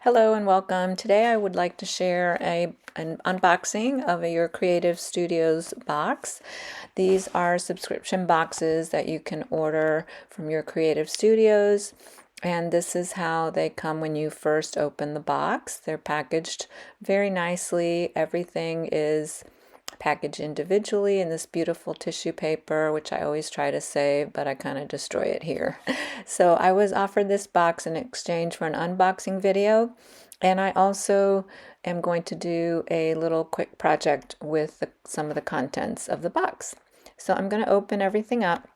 Hello and welcome. Today I would like to share an unboxing of your Creative Studios box. These are subscription boxes that you can order from your Creative Studios, and this is how they come when you first open the box. They're packaged very nicely. Everything is packaged individually in this beautiful tissue paper, which I always try to save, but I kind of destroy it here. So I was offered this box in exchange for an unboxing video, and I also am going to do a little quick project with some of the contents of the box. So I'm going to open everything up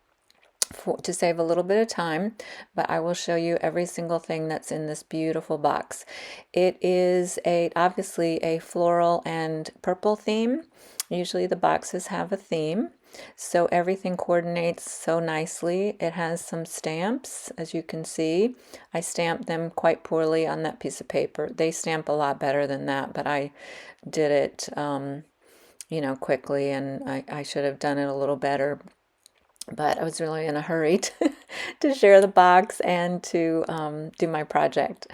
to save a little bit of time, but I will show you every single thing that's in this beautiful box. It is obviously a floral and purple theme. Usually the boxes have a theme, so everything coordinates so nicely. It has some stamps, as you can see. I stamped them quite poorly on that piece of paper. They stamp a lot better than that, but I did it quickly, and I should have done it a little better. But I was really in a hurry to share the box and to do my project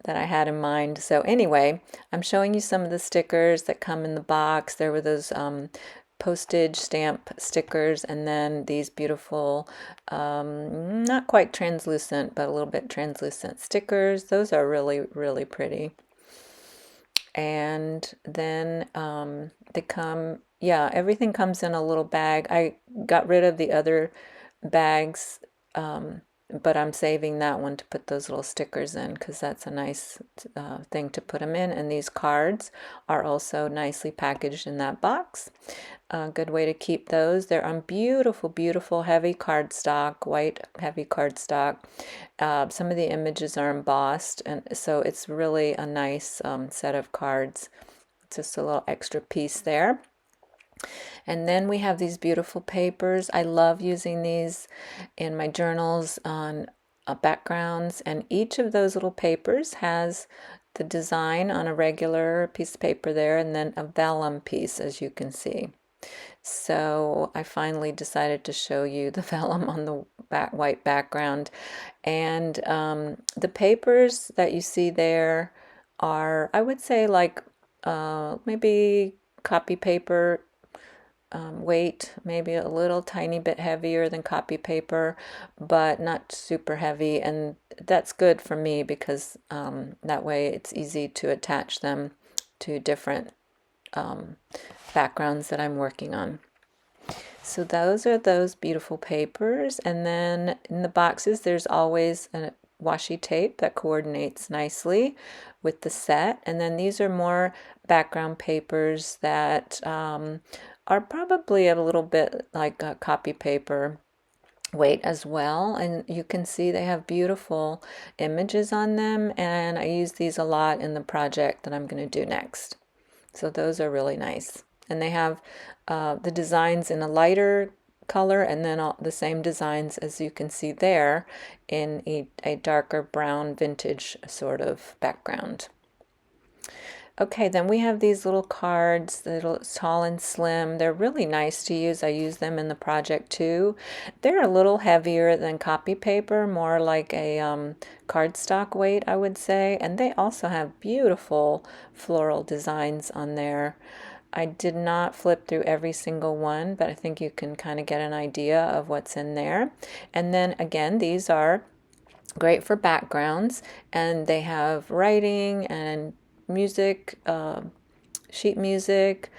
that I had in mind. So anyway, I'm showing you some of the stickers that come in the box. There were those postage stamp stickers, and then these beautiful, not quite translucent, but a little bit translucent stickers. Those are really, really pretty. And then everything comes in a little bag. I got rid of the other bags, but I'm saving that one to put those little stickers in because that's a nice thing to put them in. And these cards are also nicely packaged in that box. A good way to keep those. They're on beautiful, beautiful heavy cardstock, white heavy cardstock. Some of the images are embossed, and so it's really a nice set of cards. Just a little extra piece there. And then we have these beautiful papers. I love using these in my journals on backgrounds, and each of those little papers has the design on a regular piece of paper there, and then a vellum piece, as you can see. So I finally decided to show you the vellum on the white background. And the papers that you see there are, I would say, like maybe copy paper weight, maybe a little tiny bit heavier than copy paper, but not super heavy. And that's good for me because that way it's easy to attach them to different backgrounds that I'm working on. So those are those beautiful papers, and then in the boxes there's always a washi tape that coordinates nicely with the set, and then these are more background papers that are probably a little bit like a copy paper weight as well, and you can see they have beautiful images on them, and I use these a lot in the project that I'm going to do next. So those are really nice. And they have the designs in a lighter color, and then all the same designs as you can see there in a darker brown vintage sort of background. Okay, then we have these little cards, little tall and slim. They're really nice to use. I use them in the project too. They're a little heavier than copy paper, more like a cardstock weight, I would say. And they also have beautiful floral designs on there. I did not flip through every single one, but I think you can kind of get an idea of what's in there. And then again, these are great for backgrounds, and they have writing and music, sheet music,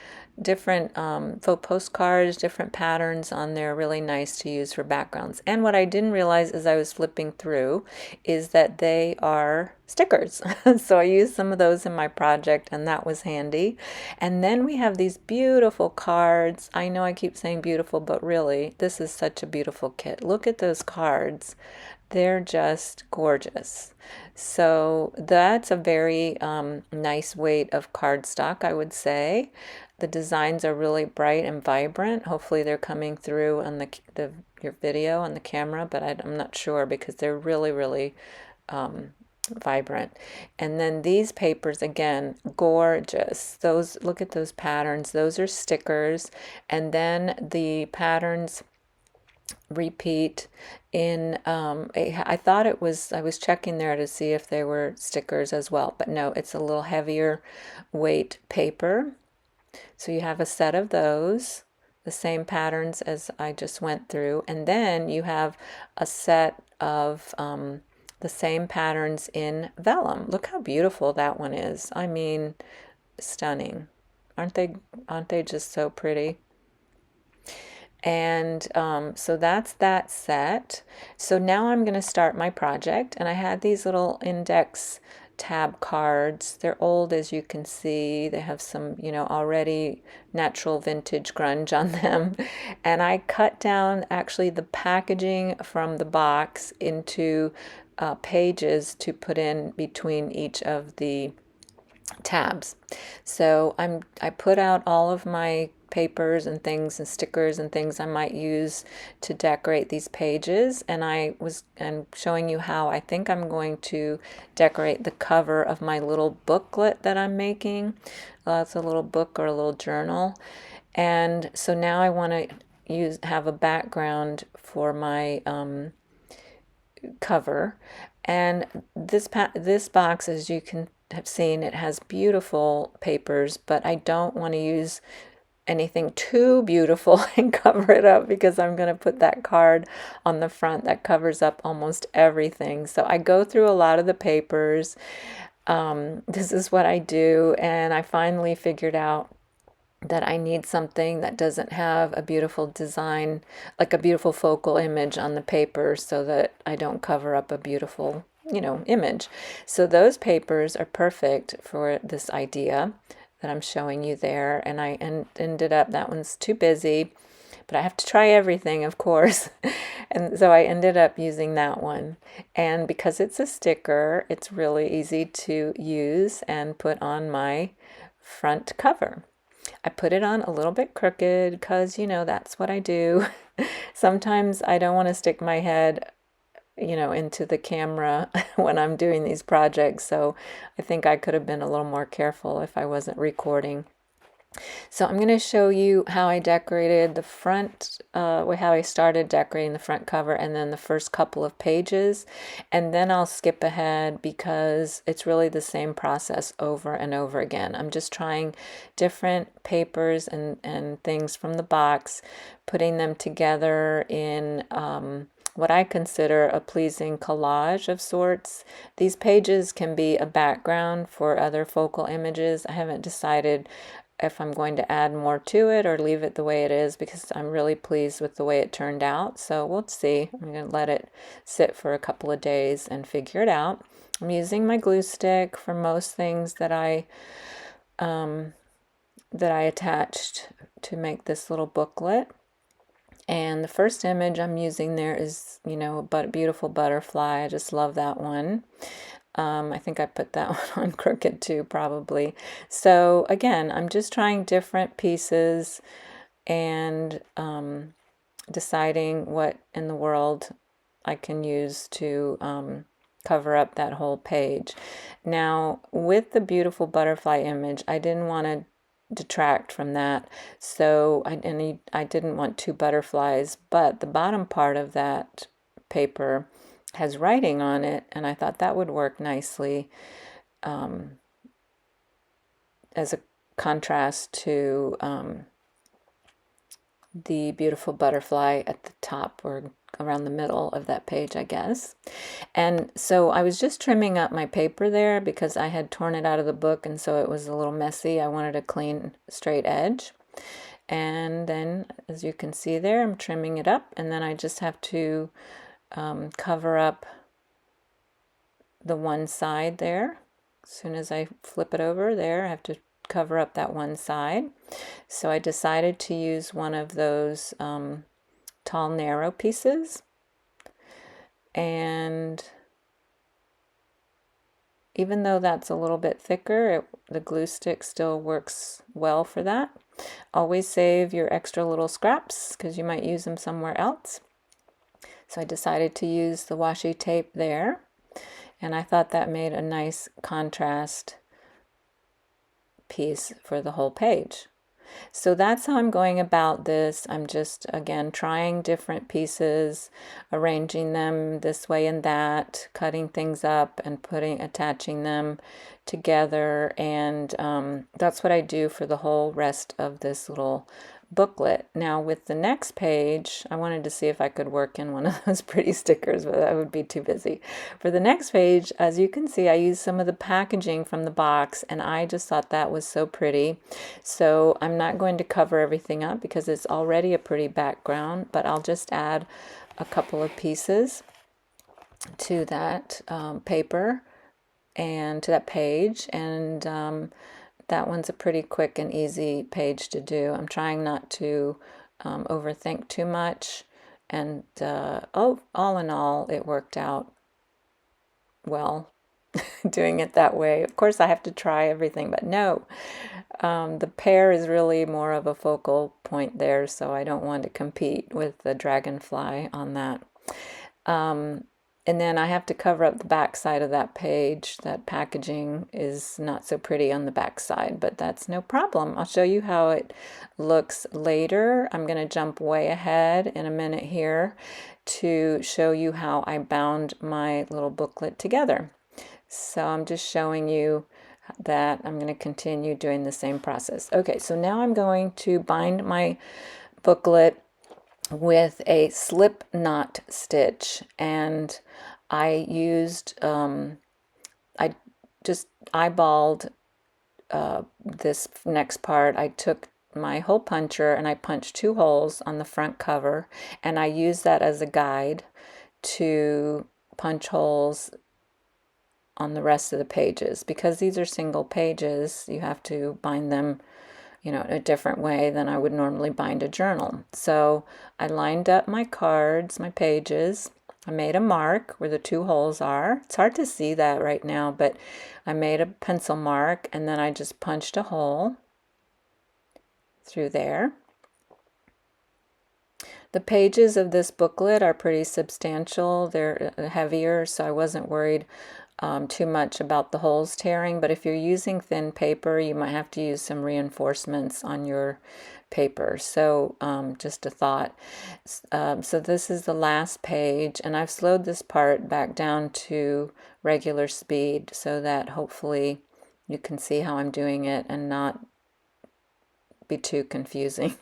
different faux postcards, different patterns on there, really nice to use for backgrounds. And what I didn't realize as I was flipping through is that they are stickers. So I used some of those in my project, and that was handy. And then we have these beautiful cards. I know I keep saying beautiful, but really, this is such a beautiful kit. Look at those cards. They're just gorgeous. So that's a very nice weight of cardstock, I would say. The designs are really bright and vibrant. Hopefully they're coming through on your video on the camera, but I'm not sure because they're really, really vibrant. And then these papers, again, gorgeous. Look at those patterns. Those are stickers. And then the patterns repeat in I thought it was, I was checking there to see if they were stickers as well, but no, it's a little heavier weight paper. So you have a set of those, the same patterns as I just went through, and then you have a set of the same patterns in vellum. Look how beautiful that one is. I mean, stunning. Aren't they just so pretty? And so that's that set. So now I'm going to start my project. And I had these little index tab cards. They're old, as you can see. They have some, already natural vintage grunge on them. And I cut down actually the packaging from the box into pages to put in between each of the tabs. So I put out all of my papers and things and stickers and things I might use to decorate these pages, and I'm showing you how I think I'm going to decorate the cover of my little booklet that I'm making. It's a little book or a little journal. And so now I want to have a background for my cover. And this box, as you can have seen, it has beautiful papers, but I don't want to use anything too beautiful and cover it up, because I'm going to put that card on the front that covers up almost everything. So I go through a lot of the papers. This is what I do, and I finally figured out that I need something that doesn't have a beautiful design, like a beautiful focal image on the paper, so that I don't cover up a beautiful, image. So those papers are perfect for this idea that I'm showing you there. And I ended up, that one's too busy, but I have to try everything, of course. And so I ended up using that one. And because it's a sticker, it's really easy to use and put on my front cover. I put it on a little bit crooked because, that's what I do. Sometimes I don't want to stick my head, into the camera when I'm doing these projects. So I think I could have been a little more careful if I wasn't recording. So I'm going to show you how I decorated the front, how I started decorating the front cover, and then the first couple of pages. And then I'll skip ahead because it's really the same process over and over again. I'm just trying different papers and things from the box, putting them together in what I consider a pleasing collage of sorts. These pages can be a background for other focal images. I haven't decided if I'm going to add more to it or leave it the way it is, because I'm really pleased with the way it turned out. So we'll see. I'm going to let it sit for a couple of days and figure it out. I'm using my glue stick for most things that I attached to make this little booklet. And the first image I'm using there is, a beautiful butterfly. I just love that one. I think I put that one on crooked too, probably. So again, I'm just trying different pieces and deciding what in the world I can use to cover up that whole page. Now, with the beautiful butterfly image, I didn't want to detract from that. So I didn't want two butterflies, but the bottom part of that paper has writing on it, and I thought that would work nicely as a contrast to the beautiful butterfly at the top, or around the middle of that page, I guess. And so I was just trimming up my paper there because I had torn it out of the book, and so it was a little messy. I wanted a clean, straight edge. And then, as you can see there, I'm trimming it up, and then I just have to cover up the one side there. As soon as I flip it over there, I have to cover up that one side. So I decided to use one of those tall, narrow pieces. And even though that's a little bit thicker, the glue stick still works well for that. Always save your extra little scraps because you might use them somewhere else. So I decided to use the washi tape there, and I thought that made a nice contrast piece for the whole page. So that's how I'm going about this. I'm just, again, trying different pieces, arranging them this way and that, cutting things up and attaching them together. And that's what I do for the whole rest of this little booklet. Now with the next page, I wanted to see if I could work in one of those pretty stickers, but that would be too busy. For the next page, as you can see, I used some of the packaging from the box, and I just thought that was so pretty. So I'm not going to cover everything up because it's already a pretty background, but I'll just add a couple of pieces to that paper and to that page, and that one's a pretty quick and easy page to do. I'm trying not to overthink too much, and all in all, it worked out well doing it that way. Of course, I have to try everything, but no, the pear is really more of a focal point there, so I don't want to compete with the dragonfly on that. And then I have to cover up the back side of that page. That packaging is not so pretty on the back side, but that's no problem. I'll show you how it looks later. I'm going to jump way ahead in a minute here to show you how I bound my little booklet together. So I'm just showing you that I'm going to continue doing the same process. Okay, so now I'm going to bind my booklet with a slip knot stitch, and I used I just eyeballed this next part. I took my hole puncher and I punched 2 holes on the front cover, and I used that as a guide to punch holes on the rest of the pages. Because these are single pages, you have to bind them in a different way than I would normally bind a journal. So I lined up my cards, my pages. I made a mark where the 2 holes are. It's hard to see that right now, but I made a pencil mark, and then I just punched a hole through there. The pages of this booklet are pretty substantial. They're heavier, so I wasn't worried too much about the holes tearing, but if you're using thin paper, you might have to use some reinforcements on your paper. So just a thought. So this is the last page, and I've slowed this part back down to regular speed so that hopefully you can see how I'm doing it and not be too confusing.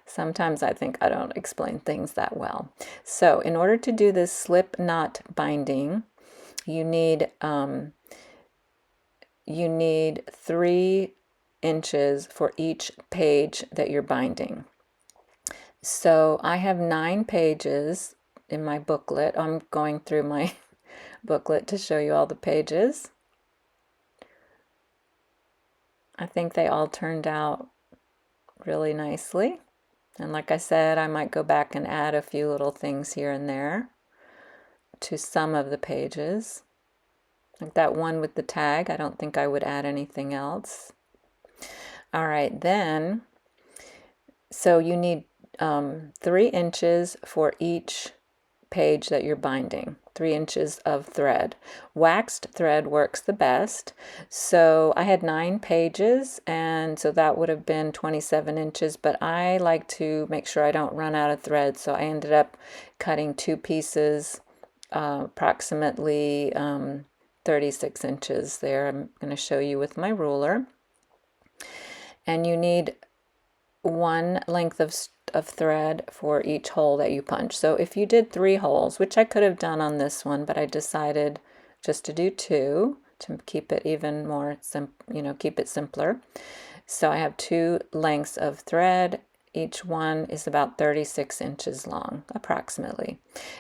Sometimes I think I don't explain things that well. So in order to do this slip knot binding, you need 3 inches for each page that you're binding. So I have 9 pages in my booklet. I'm going through my booklet to show you all the pages. I think they all turned out really nicely. And like I said, I might go back and add a few little things here and there to some of the pages. Like that one with the tag, I don't think I would add anything else. All right, then, so you need 3 inches for each page that you're binding, 3 inches of thread. Waxed thread works the best. So I had 9 pages, and so that would have been 27 inches, but I like to make sure I don't run out of thread, so I ended up cutting 2 pieces, approximately 36 inches there. I'm going to show you with my ruler. And you need 1 length of thread for each hole that you punch. So if you did 3 holes, which I could have done on this one, but I decided just to do 2 to keep it even more keep it simpler. So I have 2 lengths of thread. Each one is about 36 inches long, approximately.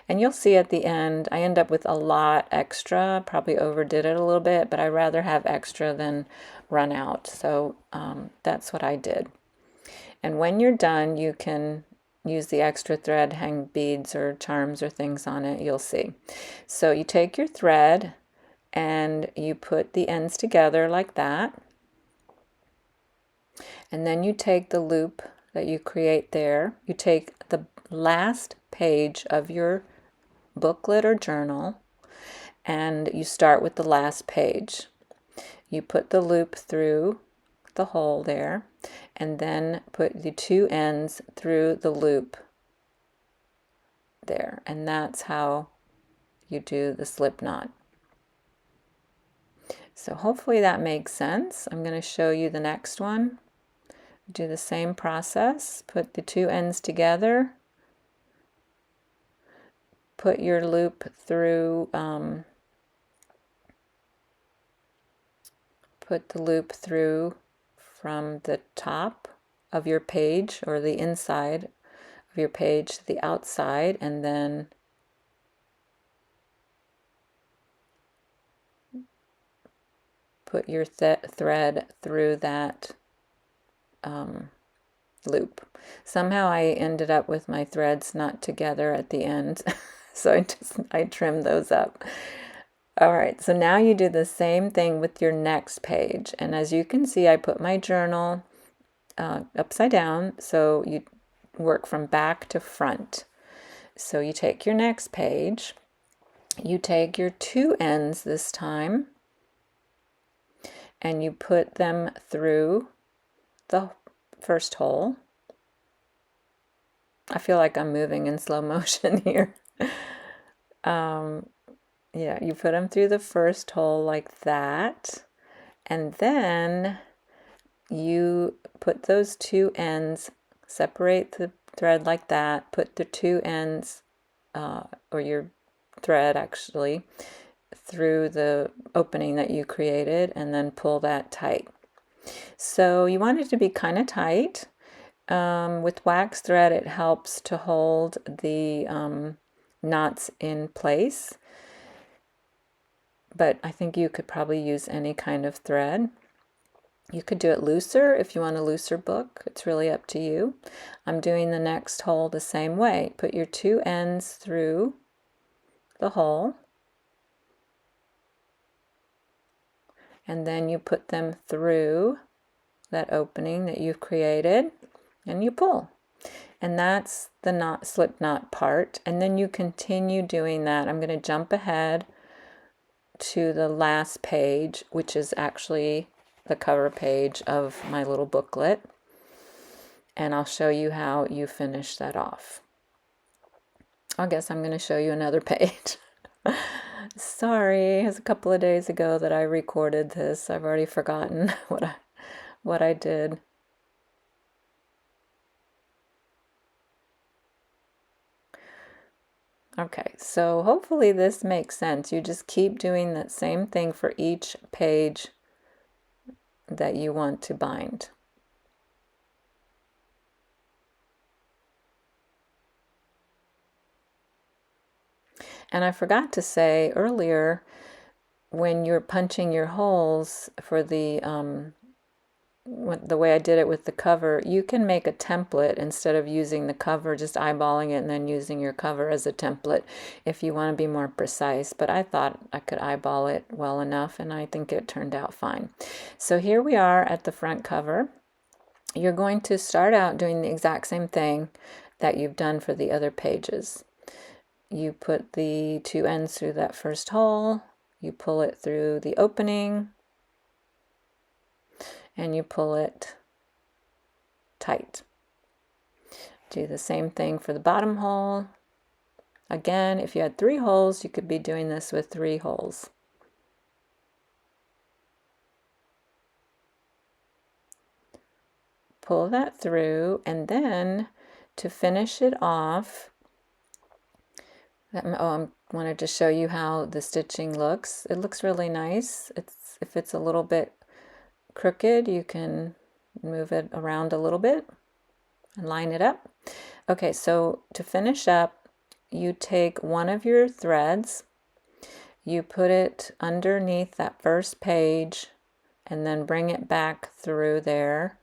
And you'll see at the end, I end up with a lot extra, probably overdid it a little bit, but I rather have extra than run out. So that's what I did. And when you're done, you can use the extra thread, hang beads or charms or things on it, you'll see. So you take your thread and you put the ends together like that. And then you take the loop that you create there. You take the last page of your booklet or journal and you start with the last page. You put the loop through the hole there, and then put the two ends through the loop there, and that's how you do the slip knot. So hopefully that makes sense. I'm going to show you the next one. Do the same process, put the two ends together, put your loop through, put the loop through from the top of your page, or the inside of your page to the outside, and then put your thread through that loop. Somehow I ended up with my threads not together at the end, so I trimmed those up. All right, so now you do the same thing with your next page, and as you can see, I put my journal upside down, so you work from back to front. So you take your next page, you take your two ends this time, and you put them through the first hole. I feel like I'm moving in slow motion here. Yeah, you put them through the first hole like that, and then you put those two ends, separate the thread like that, put the two ends, or your thread actually, through the opening that you created, and then pull that tight. So you want it to be kind of tight. With wax thread, it helps to hold the knots in place, but I think you could probably use any kind of thread. You could do it looser if you want a looser book. It's really up to you. I'm doing the next hole the same way. Put your two ends through the hole, and then you put them through that opening that you've created, and you pull. And that's the slip knot part. And then you continue doing that. I'm going to jump ahead to the last page, which is actually the cover page of my little booklet. And I'll show you how you finish that off. I guess I'm going to show you another page. Sorry, it was a couple of days ago that I recorded this. I've already forgotten what I did. Okay, so hopefully this makes sense. You just keep doing that same thing for each page that you want to bind. And I forgot to say earlier, when you're punching your holes for the way I did it with the cover, you can make a template instead of using the cover, just eyeballing it and then using your cover as a template if you want to be more precise. But I thought I could eyeball it well enough, and I think it turned out fine. So here we are at the front cover. You're going to start out doing the exact same thing that you've done for the other pages. You put the two ends through that first hole, you pull it through the opening, and you pull it tight. Do the same thing for the bottom hole. Again, if you had 3 holes, you could be doing this with 3 holes. Pull that through, and then to finish it off, I wanted to show you how the stitching looks. It looks really nice. If it's a little bit crooked, you can move it around a little bit and line it up. Okay, so to finish up, you take one of your threads, you put it underneath that first page, and then bring it back through there,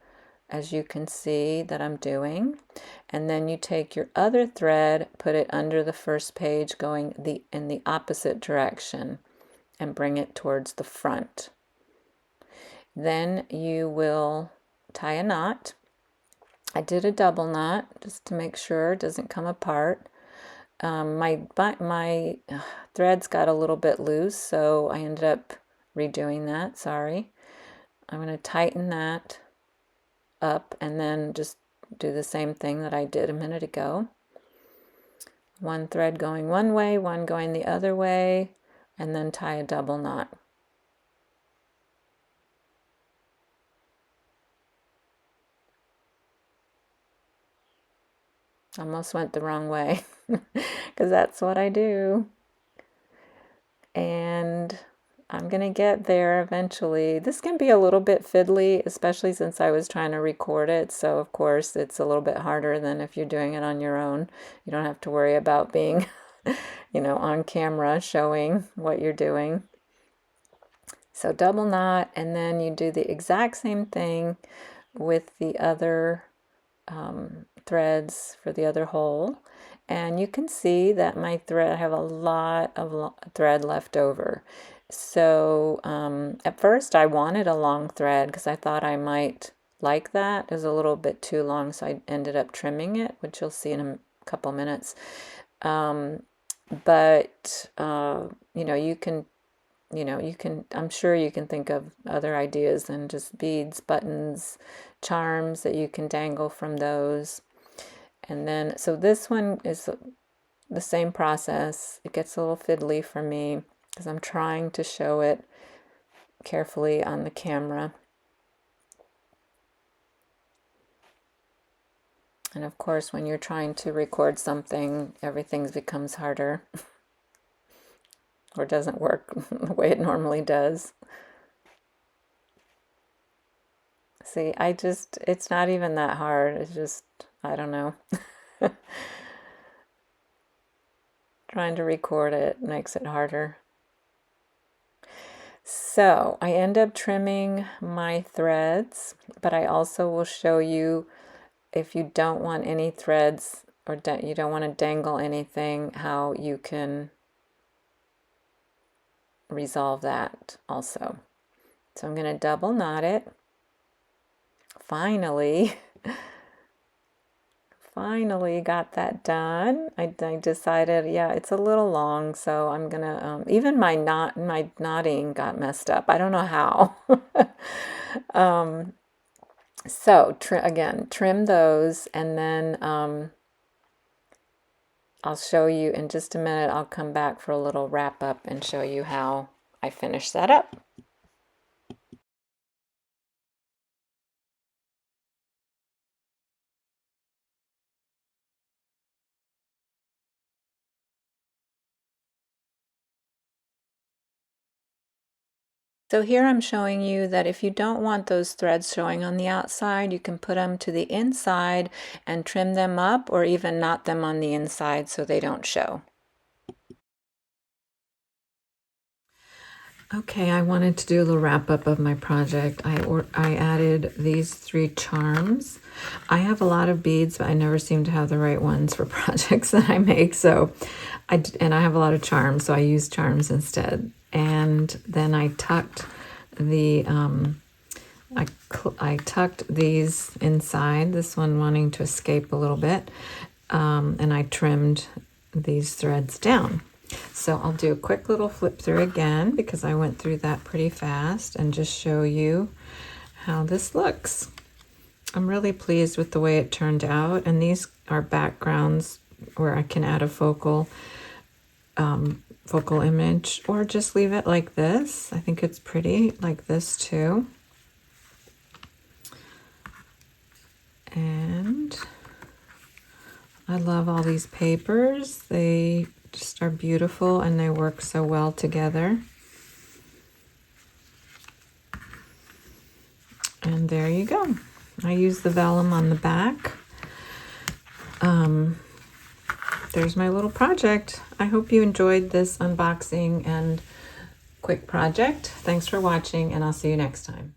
as you can see that I'm doing. And then you take your other thread, put it under the first page going in the opposite direction, and bring it towards the front. Then you will tie a knot. I did a double knot just to make sure it doesn't come apart. My threads got a little bit loose, so I ended up redoing that. Sorry. I'm going to tighten that up, and then just do the same thing that I did a minute ago. One thread going one way, one going the other way, and then tie a double knot. Almost went the wrong way because that's what I do. And I'm gonna get there eventually. This can be a little bit fiddly, especially since I was trying to record it. So of course it's a little bit harder than if you're doing it on your own. You don't have to worry about being, on camera showing what you're doing. So double knot, and then you do the exact same thing with the other threads for the other hole. And you can see that my thread, I have a lot of thread left over. So at first I wanted a long thread because I thought I might like that. It was a little bit too long, so I ended up trimming it, which you'll see in a couple minutes. But I'm sure you can think of other ideas than just beads, buttons, charms that you can dangle from those. And then, so this one is the same process. It gets a little fiddly for me because I'm trying to show it carefully on the camera. And of course, when you're trying to record something, everything becomes harder or doesn't work the way it normally does. See, it's not even that hard. It's just, I don't know. Trying to record it makes it harder. So I end up trimming my threads, but I also will show you if you don't want any threads or you don't want to dangle anything, how you can resolve that also. So I'm going to double knot it. Finally got that done. I decided, yeah, it's a little long, so I'm gonna even my knotting got messed up. I don't know how. So again, trim those, and then I'll show you in just a minute. I'll come back for a little wrap up and show you how I finish that up. So here I'm showing you that if you don't want those threads showing on the outside, you can put them to the inside and trim them up, or even knot them on the inside so they don't show. Okay, I wanted to do a little wrap up of my project. I added these 3 charms. I have a lot of beads, but I never seem to have the right ones for projects that I make. So I have a lot of charms, so I use charms instead. And then I tucked the I tucked these inside, this one wanting to escape a little bit, and I trimmed these threads down. So I'll do a quick little flip through again because I went through that pretty fast, and just show you how this looks. I'm really pleased with the way it turned out, and these are backgrounds where I can add a focal image, or just leave it like this. I think it's pretty like this too. And I love all these papers. They just are beautiful, and they work so well together. And there you go. I use the vellum on the back. There's my little project. I hope you enjoyed this unboxing and quick project. Thanks for watching, and I'll see you next time.